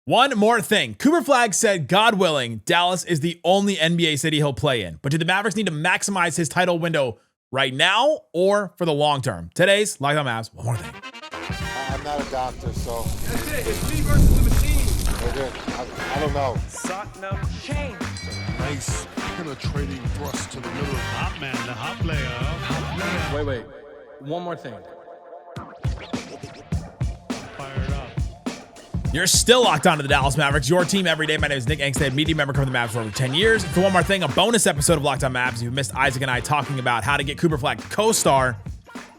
One more thing. Cooper Flagg said, God willing, Dallas is the only NBA city he'll play in. But do the Mavericks need to maximize his title window right now or for the long term? Today's Locked On Mavs. One more thing. I'm not a doctor, so. That's it. It's me versus the machine. Okay. I don't know. Satnam change. Nice penetrating thrust to the middle. Hot man, the hot player. Wait. One more thing. Fired up. You're still locked onto the Dallas Mavericks, your team every day. My name is Nick Angstadt, media member covering the Mavs for over 10 years. For one more thing, a bonus episode of Locked On Mavs. You've missed Isaac and I talking about how to get Cooper Flagg co-star.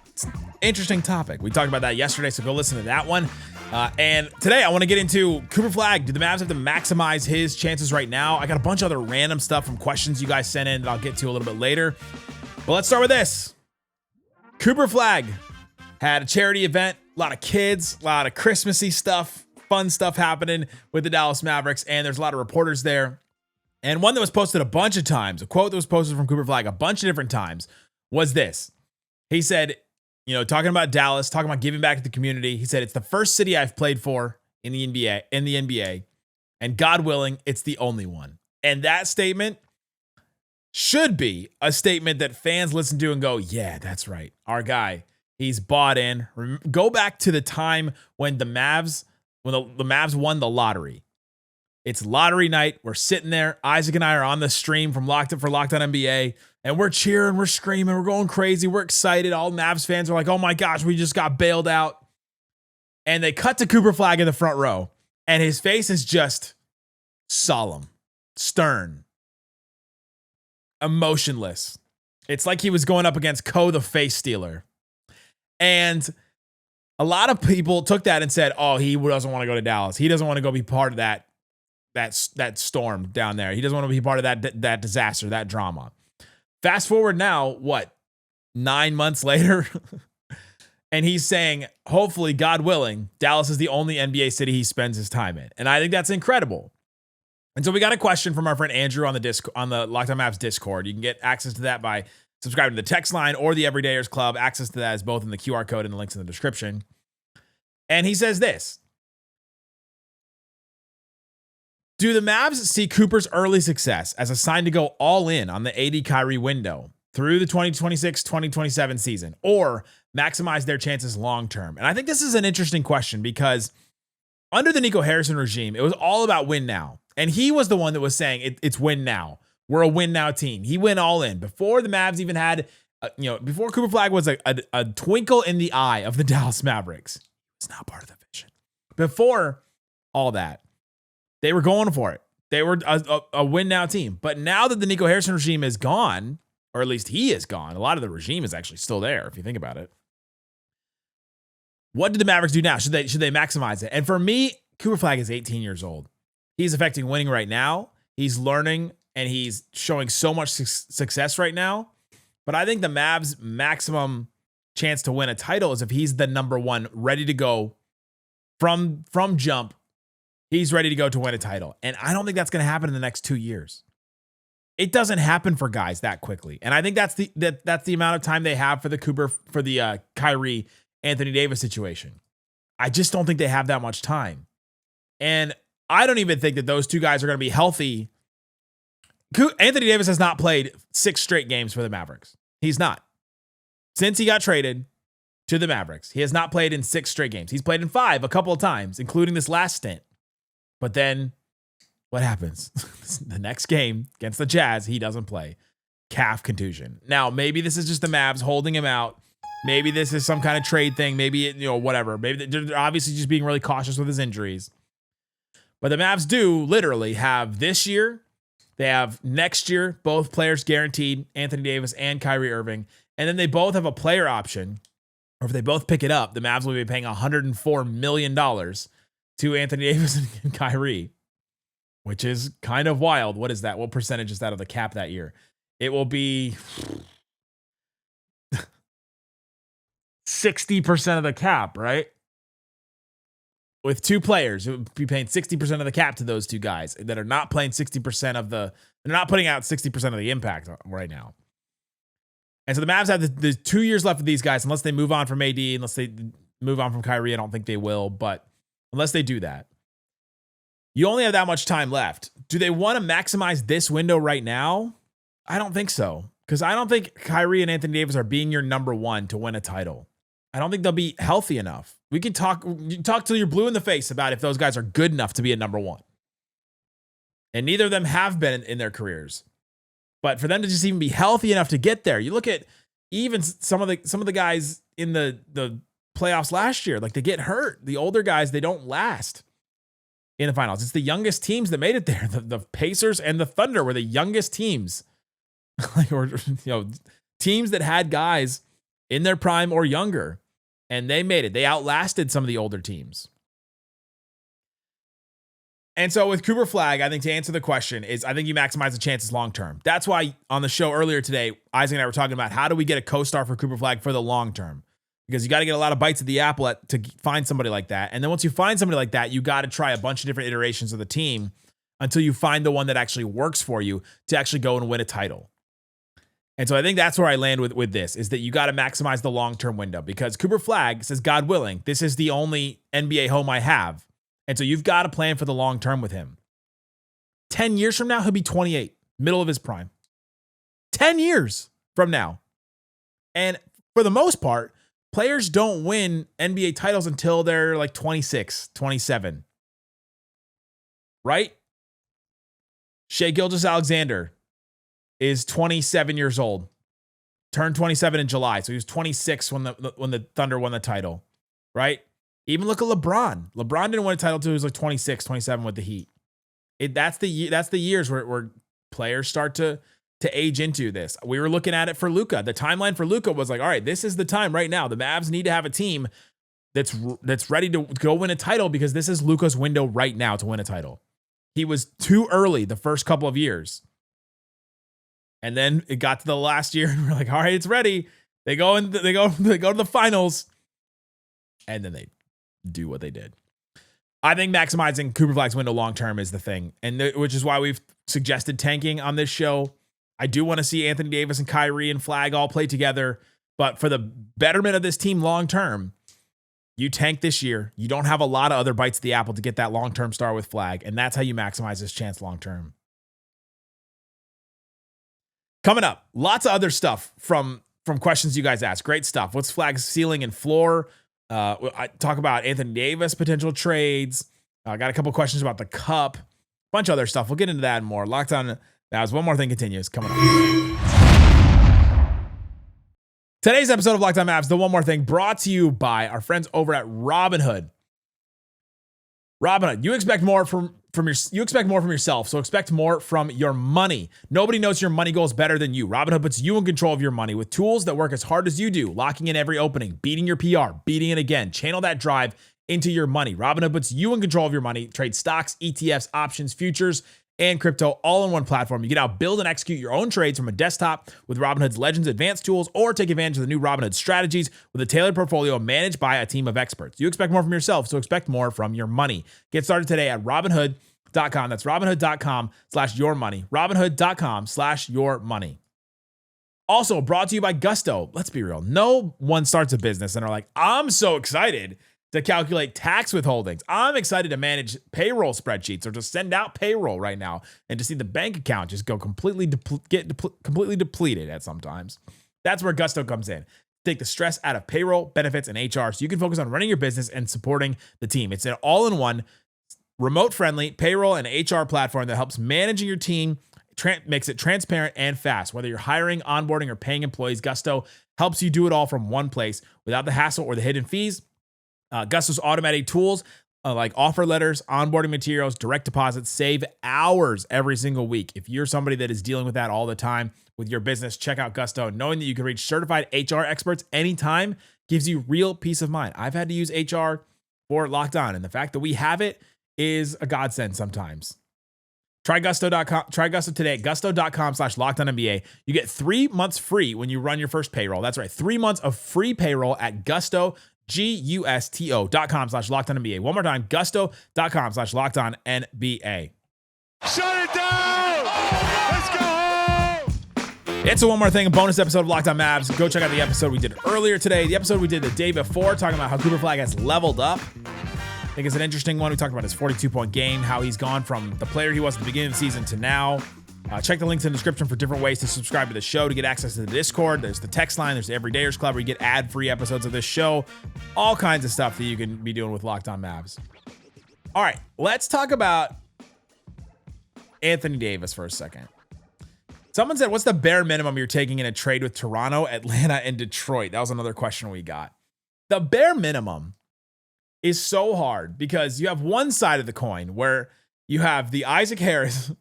It's an interesting topic. We talked about that yesterday, so go listen to that one. And today I want to get into Cooper Flagg. Do the Mavs have to maximize his chances right now? I got a bunch of other random stuff from questions you guys sent in that I'll get to a little bit later. But let's start with this. Cooper Flagg had a charity event, a lot of kids, a lot of Christmassy stuff. Fun stuff happening with the Dallas Mavericks, and there's a lot of reporters there. And one that was posted a bunch of times, a quote that was posted from Cooper Flagg a bunch of different times, was this. He said, talking about Dallas, talking about giving back to the community. He said, it's the first city I've played for in the NBA, and God willing, it's the only one. And that statement should be a statement that fans listen to and go, yeah, that's right. Our guy, he's bought in. Go back to the time when the Mavs won the lottery. It's lottery night. We're sitting there. Isaac and I are on the stream from Locked On NBA, and we're cheering, we're screaming, we're going crazy, we're excited. All Mavs fans are like, oh my gosh, we just got bailed out. And they cut to Cooper Flagg in the front row, and his face is just solemn, stern, emotionless. It's like he was going up against the face stealer. And a lot of people took that and said, oh, he doesn't want to go to Dallas. He doesn't want to go be part of that storm down there. He doesn't want to be part of that disaster, that drama. Fast forward now, 9 months later? And he's saying, hopefully, God willing, Dallas is the only NBA city he spends his time in. And I think that's incredible. And so we got a question from our friend Andrew on the Locked On Mavs Discord. You can get access to that by subscribing to the text line or the Everydayers Club. Access to that is both in the QR code and the links in the description. And he says this. Do the Mavs see Cooper's early success as a sign to go all in on the AD Kyrie window through the 2026-2027 season, or maximize their chances long term? And I think this is an interesting question because under the Nico Harrison regime, it was all about win now. And he was the one that was saying it's win now. We're a win now team. He went all in before the Mavs even had, before Cooper Flagg was a twinkle in the eye of the Dallas Mavericks. It's not part of the vision. Before all that, they were going for it. They were a win now team. But now that the Nico Harrison regime is gone, or at least he is gone, a lot of the regime is actually still there, if you think about it. What do the Mavericks do now? Should they maximize it? And for me, Cooper Flagg is 18 years old. He's affecting winning right now. He's learning. And he's showing so much success right now. But I think the Mavs' maximum chance to win a title is if he's the number one, ready to go from jump. He's ready to go to win a title. And I don't think that's going to happen in the next 2 years. It doesn't happen for guys that quickly. And I think that's the amount of time they have for the Kyrie, Anthony Davis situation. I just don't think they have that much time. And I don't even think that those two guys are going to be healthy. Anthony Davis has not played 6 straight games for the Mavericks. He's not. Since he got traded to the Mavericks, he has not played in 6 straight games. He's played in 5 a couple of times, including this last stint. But then what happens? The next game against the Jazz, he doesn't play. Calf contusion. Now, maybe this is just the Mavs holding him out. Maybe this is some kind of trade thing. Maybe, whatever. Maybe they're obviously just being really cautious with his injuries. But the Mavs do literally have this year. They have next year, both players guaranteed, Anthony Davis and Kyrie Irving. And then they both have a player option, or if they both pick it up, the Mavs will be paying $104 million to Anthony Davis and Kyrie, which is kind of wild. What is that? What percentage is that of the cap that year? It will be 60% of the cap, right? With 2 players, it would be paying 60% of the cap to those 2 guys that are not playing 60% of they're not putting out 60% of the impact right now. And so the Mavs have the 2 years left of these guys, unless they move on from AD, unless they move on from Kyrie. I don't think they will, but unless they do that, You only have that much time left. Do they want to maximize this window right now? I don't think so. Because I don't think Kyrie and Anthony Davis are being your number one to win a title. I don't think they'll be healthy enough. You can talk till you're blue in the face about if those guys are good enough to be a number one. And neither of them have been in their careers. But for them to just even be healthy enough to get there, you look at even some of the guys in the playoffs last year, like they get hurt. The older guys, they don't last in the finals. It's the youngest teams that made it there. The Pacers and the Thunder were the youngest teams. Teams that had guys in their prime or younger, and they made it. They outlasted some of the older teams. And so with Cooper Flagg, I think to answer the question is, I think you maximize the chances long-term. That's why on the show earlier today, Isaac and I were talking about how do we get a co-star for Cooper Flagg for the long-term? Because you got to get a lot of bites at the apple to find somebody like that. And then once you find somebody like that, you got to try a bunch of different iterations of the team until you find the one that actually works for you to actually go and win a title. And so I think that's where I land with this, is that you got to maximize the long-term window, because Cooper Flagg says, God willing, this is the only NBA home I have. And so you've got to plan for the long term with him. 10 years from now, he'll be 28, middle of his prime. 10 years from now. And for the most part, players don't win NBA titles until they're like 26, 27. Right? Shai Gilgeous-Alexander is 27 years old. Turned 27 in July. So he was 26 when the Thunder won the title. Right? Even look at LeBron. LeBron didn't win a title until he was like 26, 27 with the Heat. That's the years where players start to age into this. We were looking at it for Luka. The timeline for Luka was like, all right, this is the time right now. The Mavs need to have a team that's ready to go win a title, because this is Luka's window right now to win a title. He was too early the first couple of years. And then it got to the last year and we're like, all right, it's ready. They go to the finals. And then they do what they did. I think maximizing Cooper Flagg's window long-term is the thing. And which is why we've suggested tanking on this show. I do want to see Anthony Davis and Kyrie and Flagg all play together. But for the betterment of this team long-term, you tank this year. You don't have a lot of other bites of the apple to get that long-term star with Flagg. And that's how you maximize his chance long-term. Coming up, lots of other stuff from questions you guys asked. Great stuff. What's Flagg's ceiling and floor? I talk about Anthony Davis potential trades. I got a couple questions about the cup, bunch of other stuff. We'll get into that and more. Locked on Mavs. One more thing continues coming up. Today's episode of Locked on Mavs, the One More Thing, brought to you by our friends over at Robinhood. Robinhood, you expect more from yourself, so expect more from your money. Nobody knows your money goals better than you. Robinhood puts you in control of your money with tools that work as hard as you do, locking in every opening, beating your PR, beating it again. Channel that drive into your money. Robinhood puts you in control of your money. Trade stocks, ETFs, options, futures, and crypto all in one platform. You can now build and execute your own trades from a desktop with Robinhood's Legends advanced tools, or take advantage of the new Robinhood strategies with a tailored portfolio managed by a team of experts. You expect more from yourself, so expect more from your money. Get started today at Robinhood.com. That's Robinhood.com/yourmoney. Robinhood.com/yourmoney. Also brought to you by Gusto. Let's be real. No one starts a business and are like, I'm so excited to calculate tax withholdings. I'm excited to manage payroll spreadsheets, or to send out payroll right now and to see the bank account just go completely depleted at sometimes. That's where Gusto comes in. Take the stress out of payroll, benefits, and HR, so you can focus on running your business and supporting the team. It's an all-in-one, remote-friendly payroll and HR platform that helps managing your team, makes it transparent and fast. Whether you're hiring, onboarding, or paying employees, Gusto helps you do it all from one place without the hassle or the hidden fees. Gusto's automated tools like offer letters, onboarding materials, direct deposits save hours every single week. If you're somebody that is dealing with that all the time with your business, check out Gusto. Knowing that you can reach certified HR experts anytime gives you real peace of mind. I've had to use HR for Locked On, and the fact that we have it is a godsend sometimes. Try Gusto.com. Try Gusto today at Gusto.com/LockedOnNBA. You get 3 months free when you run your first payroll. That's right, 3 months of free payroll at Gusto. Gusto.com/LockedOnNBA. One more time, Gusto.com/LockedOnNBA. Shut it down! Let's go home! It's a One More Thing, a bonus episode of Locked On Mavs. Go check out the episode we did earlier today. The episode we did the day before, talking about how Cooper Flagg has leveled up. think it's an interesting one. We talked about his 42-point game, how he's gone from the player he was at the beginning of the season to now. Check the links in the description for different ways to subscribe to the show to get access to the Discord. There's the text line. There's the Everydayers Club where you get ad-free episodes of this show. All kinds of stuff that you can be doing with Locked On Mavs. All right, let's talk about Anthony Davis for a second. Someone said, what's the bare minimum you're taking in a trade with Toronto, Atlanta, and Detroit? That was another question we got. The bare minimum is so hard because you have one side of the coin where you have the Isaac Harris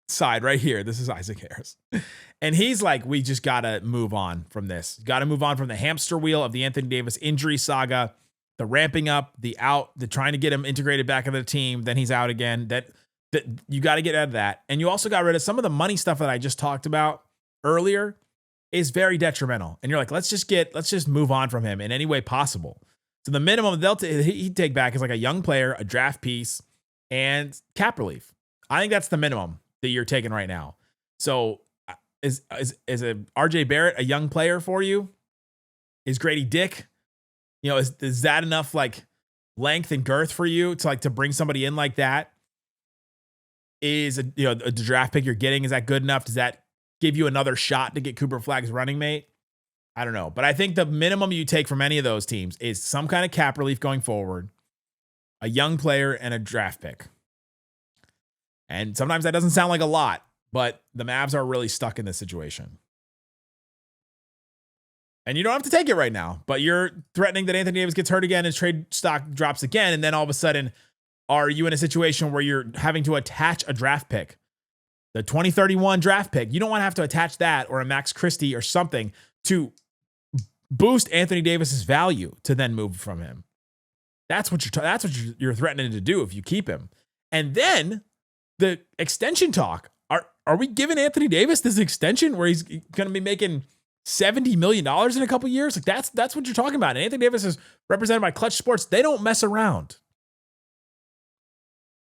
side right here. This is Isaac Harris. And he's like, we just got to move on from this. Got to move on from the hamster wheel of the Anthony Davis injury saga, the ramping up, the trying to get him integrated back into the team. Then he's out again. That you got to get out of that. And you also got rid of some of the money stuff that I just talked about earlier is very detrimental. And you're like, let's just move on from him in any way possible. So the minimum he'd take back is like a young player, a draft piece, and cap relief. I think that's the minimum that you're taking right now. So is a RJ Barrett a young player for you? Is Grady Dick, is that enough like length and girth for you to bring somebody in like that? Is a draft pick you're getting, is that good enough? Does that give you another shot to get Cooper Flagg's running mate? I don't know, but I think the minimum you take from any of those teams is some kind of cap relief going forward, a young player, and a draft pick. And sometimes that doesn't sound like a lot, but the Mavs are really stuck in this situation. And you don't have to take it right now, but you're threatening that Anthony Davis gets hurt again, his trade stock drops again, and then all of a sudden, are you in a situation where you're having to attach a draft pick? The 2031 draft pick. You don't want to have to attach that or a Max Christie or something to boost Anthony Davis's value to then move from him. That's what you're threatening to do if you keep him. And then the extension talk. Are we giving Anthony Davis this extension where he's going to be making $70 million in a couple years? Like that's what you're talking about. And Anthony Davis is represented by Clutch Sports. They don't mess around.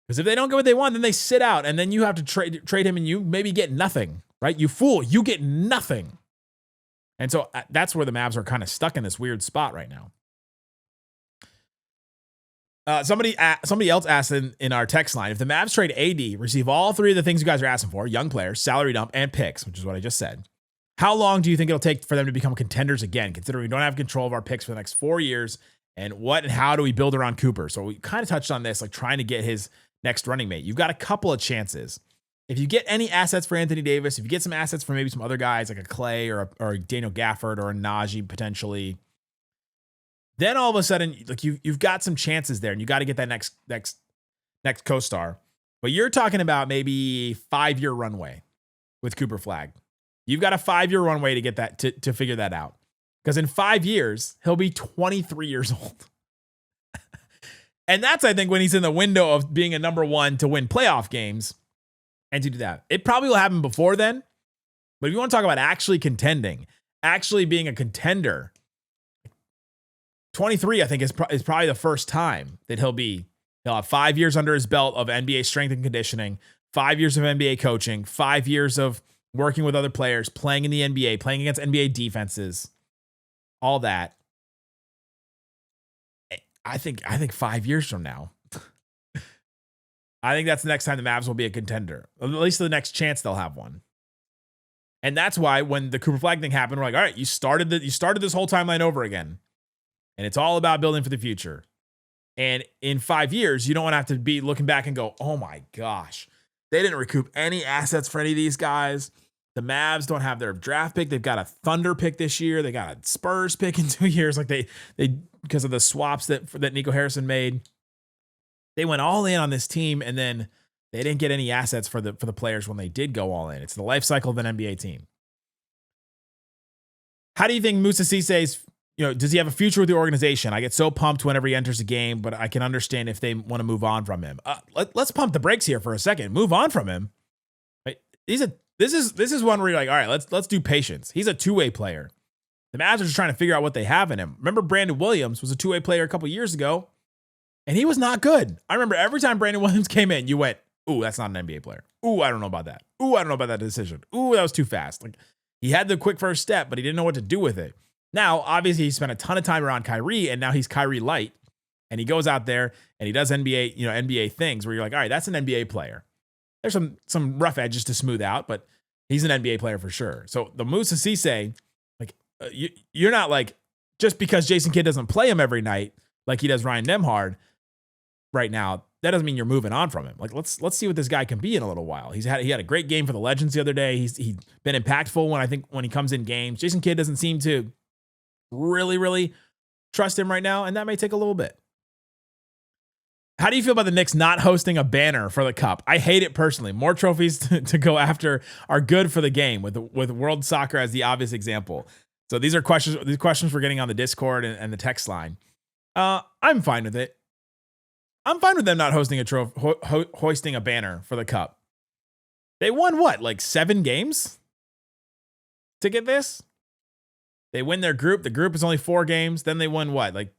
Because if they don't get what they want, then they sit out, and then you have to trade him, and you maybe get nothing, right? You fool, you get nothing. And so that's where the Mavs are kind of stuck in this weird spot right now. Somebody else asked in our text line, if the Mavs trade AD, receive all three of the things you guys are asking for, young players, salary dump, and picks, which is what I just said, how long do you think it'll take for them to become contenders again, considering we don't have control of our picks for the next 4 years? And what and how do we build around Cooper? So we kind of touched on this, like trying to get his next running mate. You've got a couple of chances. If you get any assets for Anthony Davis, if you get some assets for maybe some other guys like a Klay or a Daniel Gafford or a Naji potentially, then all of a sudden, like you've got some chances there, and you got to get that next co-star. But you're talking about maybe 5-year runway with Cooper Flagg. You've got a 5-year runway to get that to figure that out, because in 5 years he'll be 23 years old. And that's, I think, when he's in the window of being a number one to win playoff games and to do that. It probably will happen before then. But if you want to talk about actually contending, actually being a contender, 23, I think, is probably the first time that he'll have 5 years under his belt of NBA strength and conditioning, 5 years of NBA coaching, 5 years of working with other players, playing in the NBA, playing against NBA defenses, all that. I think 5 years from now, I think that's the next time the Mavs will be a contender. At least the next chance they'll have one. And that's why when the Cooper Flagg thing happened, we're like, all right, you started this whole timeline over again. And it's all about building for the future. And in 5 years, you don't want to have to be looking back and go, oh my gosh, they didn't recoup any assets for any of these guys. The Mavs don't have their draft pick. They've got a Thunder pick this year. They got a Spurs pick in 2 years. Like they because of the swaps that Nico Harrison made, they went all in on this team, and then they didn't get any assets for the players when they did go all in. It's the life cycle of an NBA team. How do you think Moussa Cisse's, does he have a future with the organization? I get so pumped whenever he enters a game, but I can understand if they want to move on from him. Let's pump the brakes here for a second. Move on from him. Right? This is one where you're like, all right, let's do patience. He's a two-way player. The Mavs are just trying to figure out what they have in him. Remember, Brandon Williams was a two-way player a couple years ago, and he was not good. I remember every time Brandon Williams came in, you went, ooh, that's not an NBA player. Ooh, I don't know about that. Ooh, I don't know about that decision. Ooh, that was too fast. Like, he had the quick first step, but he didn't know what to do with it. Now, obviously, he spent a ton of time around Kyrie, and now he's Kyrie light, and he goes out there and he does NBA things where you're like, all right, that's an NBA player. There's some rough edges to smooth out, but he's an NBA player for sure. So the Moussa Cisse, like you're not like, just because Jason Kidd doesn't play him every night like he does Ryan Nembhard right now, that doesn't mean you're moving on from him. Like let's see what this guy can be in a little while. He had a great game for the Legends the other day. He's been impactful when he comes in games. Jason Kidd doesn't seem to really trust him right now, and that may take a little bit. How do you feel about the Knicks not hosting a banner for the Cup? I hate it personally. More trophies to go after are good for the game, with World Soccer as the obvious example. So these are questions. These questions we're getting on the Discord and the text line. I'm fine with it. I'm fine with them not hosting hoisting a banner for the Cup. They won what, like 7 games to get this? They win their group. The group is only 4 games. Then they won what, like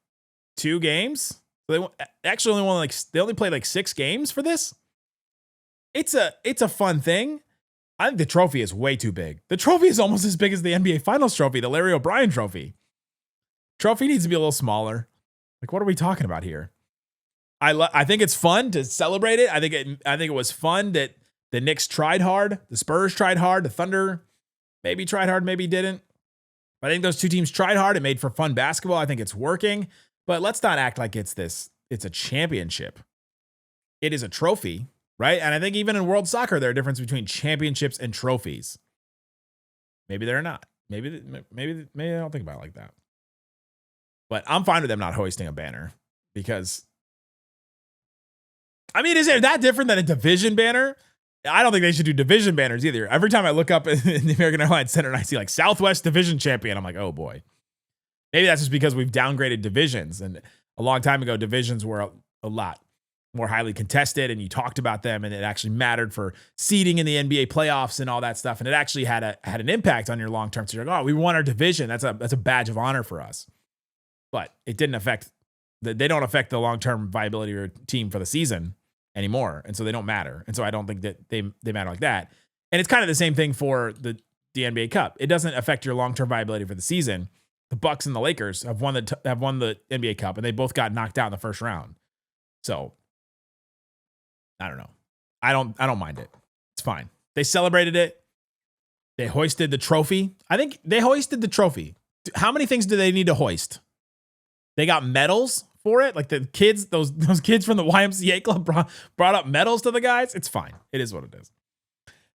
2 games? So they only played like 6 games for this. It's a fun thing. I think the trophy is way too big. The trophy is almost as big as the NBA Finals trophy, the Larry O'Brien trophy. Trophy needs to be a little smaller. Like, what are we talking about here? I think it's fun to celebrate it. I think it was fun that the Knicks tried hard, the Spurs tried hard, the Thunder maybe tried hard, maybe didn't. But I think those 2 teams tried hard. It made for fun basketball. I think it's working. But let's not act like it's a championship. It is a trophy, right? And I think even in World Soccer, there are differences between championships and trophies. Maybe they're not. Maybe I don't think about it like that. But I'm fine with them not hoisting a banner because, I mean, is it that different than a division banner? I don't think they should do division banners either. Every time I look up in the American Airlines Center and I see like Southwest Division Champion, I'm like, oh boy. Maybe that's just because we've downgraded divisions. And a long time ago, divisions were a lot more highly contested, and you talked about them, and it actually mattered for seeding in the NBA playoffs and all that stuff. And it actually had an impact on your long term. So you're like, oh, we won our division. That's a badge of honor for us. But it didn't affect they don't affect the long term viability of your team for the season anymore, and so they don't matter. And so I don't think that they matter like that. And it's kind of the same thing for the NBA Cup. It doesn't affect your long term viability for the season. The Bucks and the Lakers have won the NBA Cup, and they both got knocked out in the first round. So I don't know. I don't mind it. It's fine. They celebrated it. They hoisted the trophy. I think they hoisted the trophy. How many things do they need to hoist? They got medals for it. Like the kids, those kids from the YMCA club brought up medals to the guys. It's fine. It is what it is.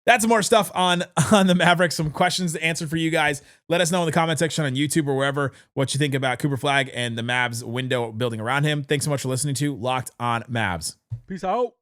That's more stuff on the Mavericks. Some questions to answer for you guys. Let us know in the comment section on YouTube or wherever what you think about Cooper Flagg and the Mavs window building around him. Thanks so much for listening to Locked on Mavs. Peace out.